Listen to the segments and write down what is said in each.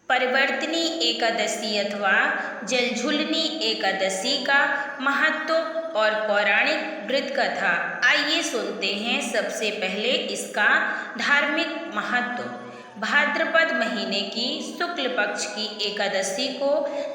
परिवर्तनी एकादशी अथवा जलझुलनी एकादशी का महत्व और पौराणिक व्रत कथा। आइए सुनते हैं सबसे पहले इसका धार्मिक महत्व। भाद्रपद महीने की शुक्ल पक्ष की एकादशी को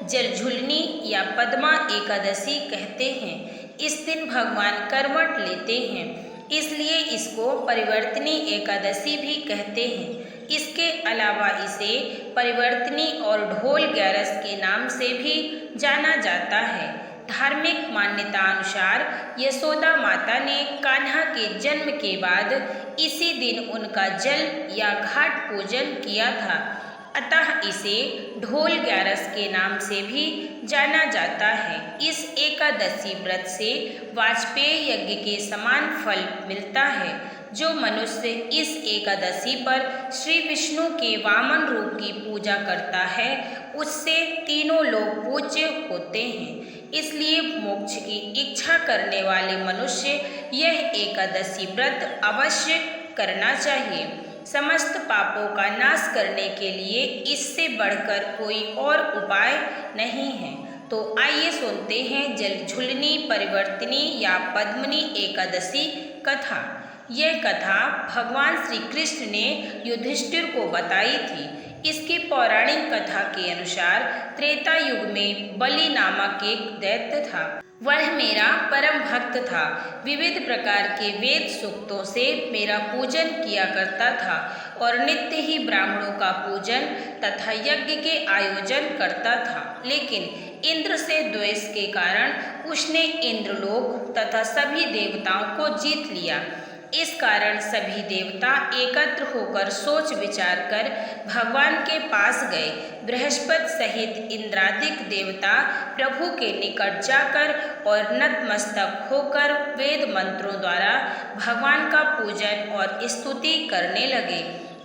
जलझुलनी या पद्मा एकादशी कहते हैं। इस दिन भगवान करवट लेते हैं, इसलिए इसको परिवर्तनी एकादशी भी कहते हैं। इसके अलावा इसे परिवर्तनी और ढोल ग्यारस के नाम से भी जाना जाता है। धार्मिक मान्यता अनुसार यशोदा माता ने कान्हा के जन्म के बाद इसी दिन उनका जल या घाट पूजन किया था, अतः इसे ढोल ग्यारस के नाम से भी जाना जाता है। इस एकादशी व्रत से वाजपेय यज्ञ के समान फल मिलता है। जो मनुष्य इस एकादशी पर श्री विष्णु के वामन रूप की पूजा करता है, उससे तीनों लोग पूज्य होते हैं। इसलिए मोक्ष की इच्छा करने वाले मनुष्य यह एकादशी व्रत अवश्य करना चाहिए। समस्त पापों का नाश करने के लिए इससे बढ़कर कोई और उपाय नहीं है। तो आइए सुनते हैं जलझुलनी परिवर्तनी या पद्मनी एकादशी कथा। यह कथा भगवान श्री कृष्ण ने युधिष्ठिर को बताई थी। इसकी पौराणिक कथा के अनुसार त्रेता युग में बलि नामक एक दैत्य था। वह मेरा परम भक्त था। विविध प्रकार के वेद सूक्तों से मेरा पूजन किया करता था और नित्य ही ब्राह्मणों का पूजन तथा यज्ञ के आयोजन करता था। लेकिन इंद्र से द्वेष के कारण उसने इंद्रलोक तथा सभी देवताओं को जीत लिया। इस कारण सभी देवता एकत्र होकर सोच विचार कर भगवान के पास गए। बृहस्पति सहित इंद्रादिक देवता प्रभु के निकट जाकर और नतमस्तक होकर वेद मंत्रों द्वारा भगवान का पूजन और स्तुति करने लगे।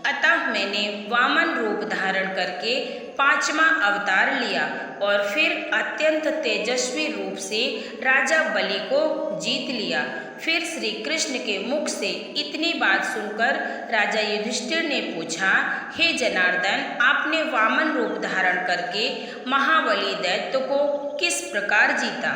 अतः मैंने वामन रूप धारण करके 5वां अवतार लिया और फिर अत्यंत तेजस्वी रूप से राजा बलि को जीत लिया। फिर श्री कृष्ण के मुख से इतनी बात सुनकर राजा युधिष्ठिर ने पूछा, हे जनार्दन, आपने वामन रूप धारण करके महाबली दैत्य को किस प्रकार जीता?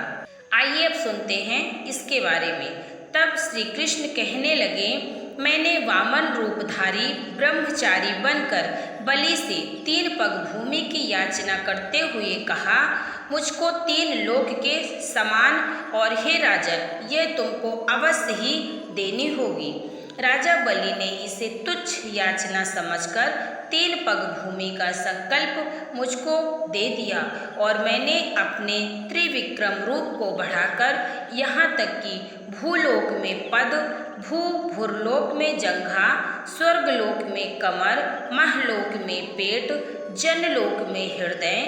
आइए अब सुनते हैं इसके बारे में। तब श्री कृष्ण कहने लगे, मैंने वामन रूपधारी ब्रह्मचारी बनकर बलि से 3 पग भूमि की याचना करते हुए कहा, मुझको 3 लोक के समान और हे राजन, यह तुमको अवश्य ही देनी होगी। राजा बलि ने इसे तुच्छ याचना समझकर 3 पग भूमि का संकल्प मुझको दे दिया और मैंने अपने त्रिविक्रम रूप को बढ़ाकर यहाँ तक कि भूलोक में पद, भूर्लोक में जंघा, स्वर्गलोक में कमर, महलोक में पेट, जनलोक में हृदय,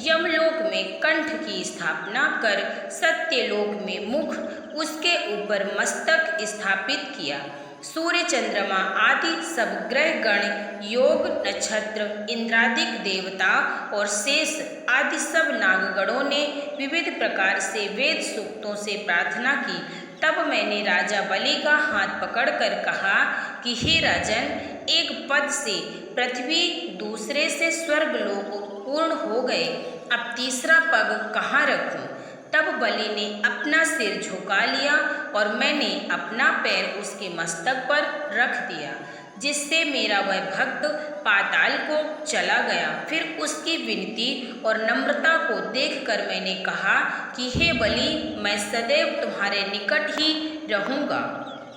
यमलोक में कंठ की स्थापना कर सत्यलोक में मुख, उसके ऊपर मस्तक स्थापित किया। सूर्य चंद्रमा आदि सब ग्रह गण, योग, नक्षत्र, इंद्रादिक देवता और शेष आदि सब नागगणों ने विविध प्रकार से वेद सूक्तों से प्रार्थना की। तब मैंने राजा बलि का हाथ पकड़कर कहा कि हे राजन, एक पद से पृथ्वी, दूसरे से स्वर्गलोक पूर्ण हो गए, अब तीसरा पग कहाँ रखूं? तब बलि ने अपना सिर झुका लिया और मैंने अपना पैर उसके मस्तक पर रख दिया, जिससे मेरा वह भक्त पाताल को चला गया। फिर उसकी विनती और नम्रता को देखकर मैंने कहा कि हे बलि, मैं सदैव तुम्हारे निकट ही रहूँगा।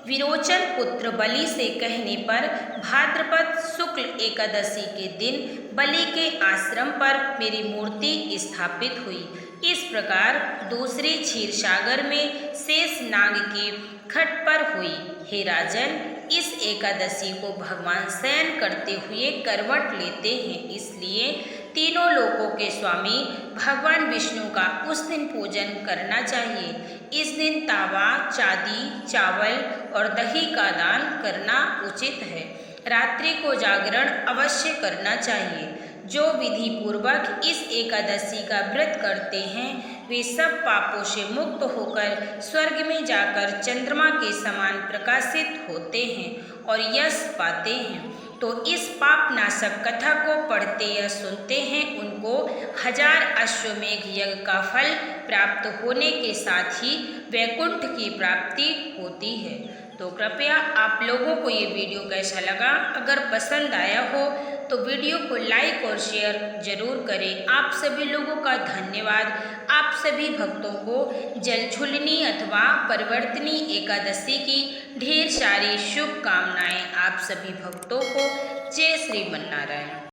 विरोचन पुत्र बलि से कहने पर भाद्रपद शुक्ल एकादशी के दिन बलि के आश्रम पर मेरी मूर्ति स्थापित हुई। इस प्रकार दूसरी क्षीर सागर में शेष नाग के खट पर हुई। हे राजन, इस एकादशी को भगवान शयन करते हुए करवट लेते हैं, इसलिए तीनों लोकों के स्वामी भगवान विष्णु का उस दिन पूजन करना चाहिए। इस दिन तावा, चांदी, चावल और दही का दान करना उचित है। रात्रि को जागरण अवश्य करना चाहिए। जो विधि पूर्वक इस एकादशी का व्रत करते हैं, वे सब पापों से मुक्त होकर स्वर्ग में जाकर चंद्रमा के समान प्रकाशित होते हैं और यश पाते हैं। तो इस पाप नाशक कथा को पढ़ते या सुनते हैं उनको 1000 अश्वमेघ यज्ञ का फल प्राप्त होने के साथ ही वैकुंठ की प्राप्ति होती है। तो कृपया आप लोगों को ये वीडियो कैसा लगा, अगर पसंद आया हो तो वीडियो को लाइक और शेयर जरूर करें। आप सभी लोगों का धन्यवाद। आप सभी भक्तों को जलझुलनी अथवा परिवर्तनी एकादशी की ढेर सारी शुभकामनाएं। आप सभी भक्तों को जय श्री मन्नारायण।